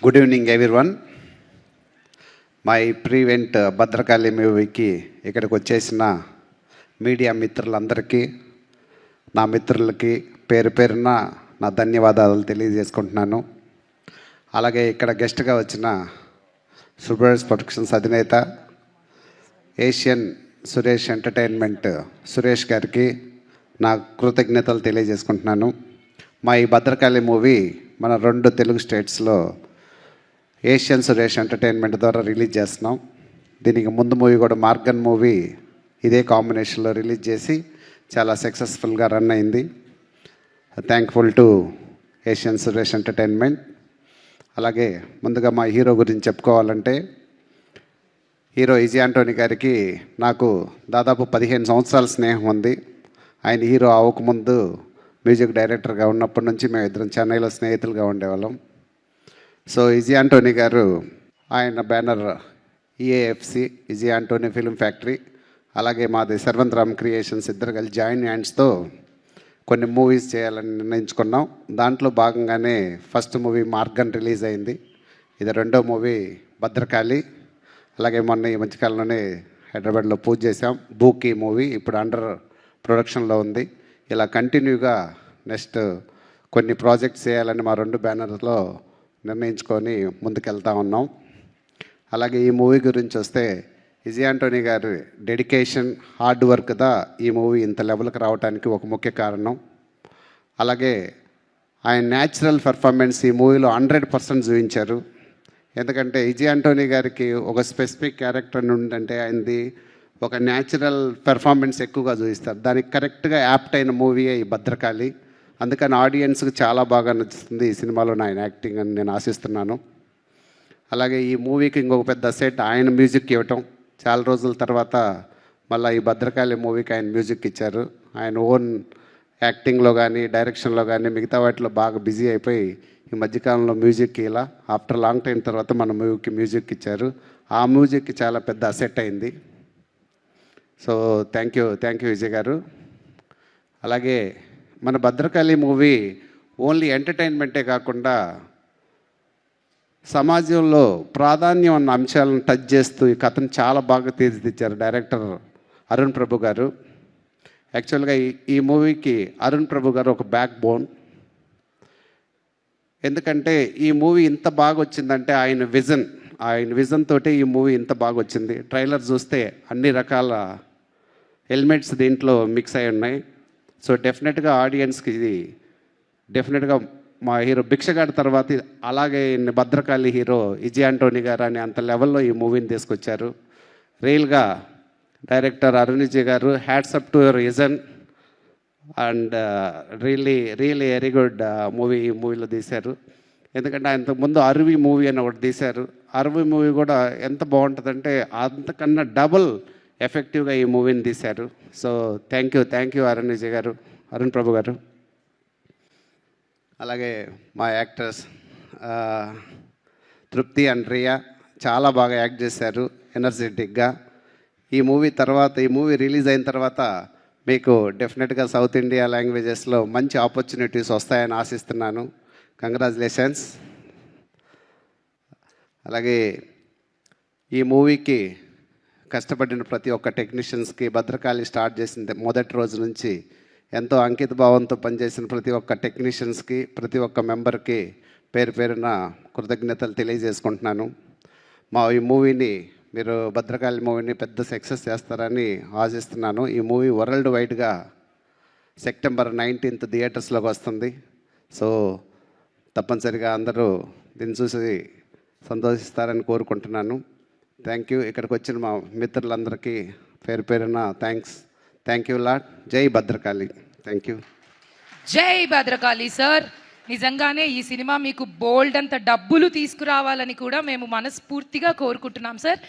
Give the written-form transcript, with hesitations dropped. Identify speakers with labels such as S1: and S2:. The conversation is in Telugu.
S1: Good evening everyone. My pre-event Bhadrakali మూవీకి ఇక్కడికి వచ్చేసిన మీడియా మిత్రులందరికీ, నా మిత్రులకి పేరు పేరున నా ధన్యవాదాలు తెలియజేసుకుంటున్నాను. అలాగే ఇక్కడ గెస్ట్గా వచ్చిన సుబ్రస్ ప్రొడక్షన్స్ అధినేత ఏషియన్ సురేష్ ఎంటర్టైన్మెంట్ సురేష్ గారికి నా కృతజ్ఞతలు తెలియజేసుకుంటున్నాను. మా ఈ భద్రకాళి మూవీ మన 2 తెలుగు స్టేట్స్లో ఏషియన్ సురేష్ ఎంటర్టైన్మెంట్ ద్వారా రిలీజ్ చేస్తున్నాం. దీనికి ముందు మూవీ కూడా మార్గన్ మూవీ ఇదే కాంబినేషన్లో రిలీజ్ చేసి చాలా సక్సెస్ఫుల్గా రన్ అయింది. Thankful to Asian Suresh entertainment. అలాగే ముందుగా మా హీరో గురించి చెప్పుకోవాలంటే, హీరో ఈజీ ఆంటోనీ గారికి నాకు దాదాపు 15 సంవత్సరాల స్నేహం ఉంది. ఆయన హీరో అవ్వకముందు మ్యూజిక్ డైరెక్టర్గా ఉన్నప్పటి నుంచి మేము ఇద్దరం చెన్నైలో స్నేహితులుగా ఉండేవాళ్ళం. సో ఈజీ ఆంటోనీ గారు ఆయన banner EAFC E G Antony film factory, అలాగే మాది సర్వంతరామ్ క్రియేషన్స్ ఇద్దరు కలిసి జాయిన్ హ్యాండ్స్తో కొన్ని మూవీస్ చేయాలని నిర్ణయించుకున్నాం. దాంట్లో భాగంగానే ఫస్ట్ మూవీ మార్గన్ రిలీజ్ అయింది. ఇది 2వ మూవీ భద్రకాళి. అలాగే మొన్న ఈ మధ్యకాలంలోనే హైదరాబాద్లో పూజ చేసాం. బూకీ మూవీ ఇప్పుడు అండర్ ప్రొడక్షన్లో ఉంది. ఇలా కంటిన్యూగా నెక్స్ట్ కొన్ని ప్రాజెక్ట్స్ చేయాలని మా 2 బ్యానర్లో నిర్ణయించుకొని ముందుకెళ్తా ఉన్నాం. అలాగే ఈ మూవీ గురించి వస్తే, ఈజీ ఆంటోనీ గారి డెడికేషన్, హార్డ్ వర్క్ ఈ మూవీ ఇంత లెవెల్కి రావడానికి ఒక ముఖ్య కారణం. అలాగే ఆయన న్యాచురల్ పెర్ఫార్మెన్స్ ఈ మూవీలో 100% చూపించారు. ఎందుకంటే ఈజీ ఆంటోనీ గారికి ఒక స్పెసిఫిక్ క్యారెక్టర్ నుండి ఆయనది ఒక న్యాచురల్ పెర్ఫార్మెన్స్ ఎక్కువగా చూపిస్తారు. దానికి కరెక్ట్గా యాప్ట్ అయిన మూవీయే ఈ భద్రకాళి. అందుకని ఆడియన్స్కి చాలా బాగా నచ్చుతుంది ఈ సినిమాలో ఆయన యాక్టింగ్ అని నేను ఆశిస్తున్నాను. అలాగే ఈ మూవీకి ఇంకొక పెద్ద సెట్ ఆయన మ్యూజిక్ ఇవ్వటం, చాలా రోజుల తర్వాత మళ్ళీ ఈ భద్రకాళి మూవీకి ఆయన మ్యూజిక్ ఇచ్చారు. ఆయన ఓన్ యాక్టింగ్లో కానీ డైరెక్షన్లో కానీ మిగతా వాటిలో బాగా బిజీ అయిపోయి ఈ మధ్యకాలంలో మ్యూజిక్ ఇలా ఆఫ్టర్ లాంగ్ టైం తర్వాత మన మూవీకి మ్యూజిక్ ఇచ్చారు. ఆ మ్యూజిక్కి చాలా పెద్ద అసెట్ అయింది. సో థ్యాంక్ యూ విజయ్ గారు. అలాగే మన భద్రకాళి మూవీ ఓన్లీ ఎంటర్టైన్మెంటే కాకుండా సమాజంలో ప్రాధాన్యం ఉన్న అంశాలను టచ్ చేస్తూ ఈ కథను చాలా బాగా తీర్చిదిద్దారు డైరెక్టర్ అరుణ్ ప్రభు గారు. యాక్చువల్గా ఈ మూవీకి అరుణ్ ప్రభు గారు ఒక బ్యాక్ బోన్. ఎందుకంటే ఈ మూవీ ఇంత బాగా వచ్చిందంటే ఆయన విజన్ తోటే ఈ మూవీ ఇంత బాగా వచ్చింది. ట్రైలర్ చూస్తే అన్ని రకాల ఎలిమెంట్స్ దీంట్లో మిక్స్ అయి ఉన్నాయి. సో డెఫినెట్గా ఆడియన్స్కి ఇది డెఫినెట్గా మా హీరో భిక్షగాడి తర్వాత అలాగే భద్రకాళి హీరో ఈజీ ఆంటోనీ గారు అని అంత లెవెల్లో ఈ మూవీని తీసుకొచ్చారు. రియల్గా డైరెక్టర్ అరుణ్ విజయ్ గారు hats up to your vision and really very good movie ఈ మూవీలో తీశారు. ఎందుకంటే ఆయన ముందు అరువి మూవీ అని ఒకటి తీశారు. అరువి మూవీ కూడా ఎంత బాగుంటుందంటే అంతకన్నా డబుల్ ఎఫెక్టివ్గా ఈ మూవీని తీశారు. So thank you Arun Vijay గారు, అరుణ్ ప్రభు గారు. అలాగే మా యాక్టర్స్ తృప్తి అండ్ రియా చాలా బాగా యాక్ట్ చేశారు ఎనర్జెటిక్గా. ఈ మూవీ రిలీజ్ అయిన తర్వాత మీకు డెఫినెట్గా సౌత్ ఇండియా లాంగ్వేజెస్లో మంచి ఆపర్చునిటీస్ వస్తాయని ఆశిస్తున్నాను. కంగ్రాచులేషన్స్. అలాగే ఈ మూవీకి కష్టపడిన ప్రతి ఒక్క టెక్నీషియన్స్కి, భద్రకాళి స్టార్ట్ చేసిన మొదటి రోజు నుంచి ఎంతో అంకిత భావంతో పనిచేసిన ప్రతి ఒక్క టెక్నీషియన్స్కి, ప్రతి ఒక్క మెంబర్కి పేరు పేరున కృతజ్ఞతలు తెలియజేసుకుంటున్నాను. మా ఈ మూవీని మీరు భద్రకాళి మూవీని పెద్ద సక్సెస్ చేస్తారని ఆశిస్తున్నాను. ఈ మూవీ వరల్డ్ వైడ్గా సెప్టెంబర్ 19th థియేటర్స్లోకి వస్తుంది. సో తప్పనిసరిగా అందరూ దీన్ని చూసి సంతోషిస్తారని కోరుకుంటున్నాను. Thank you. ఇక్కడికి వచ్చిన మా మిత్రులందరికీ పేరు పేరున థ్యాంక్ యూ లాట్. జై భద్రకాళి. Thank you.
S2: జై భద్రకాళి సార్. నిజంగానే ఈ సినిమా మీకు బోల్డ్ అంత డబ్బులు తీసుకురావాలని కూడా మేము మనస్ఫూర్తిగా కోరుకుంటున్నాం సార్.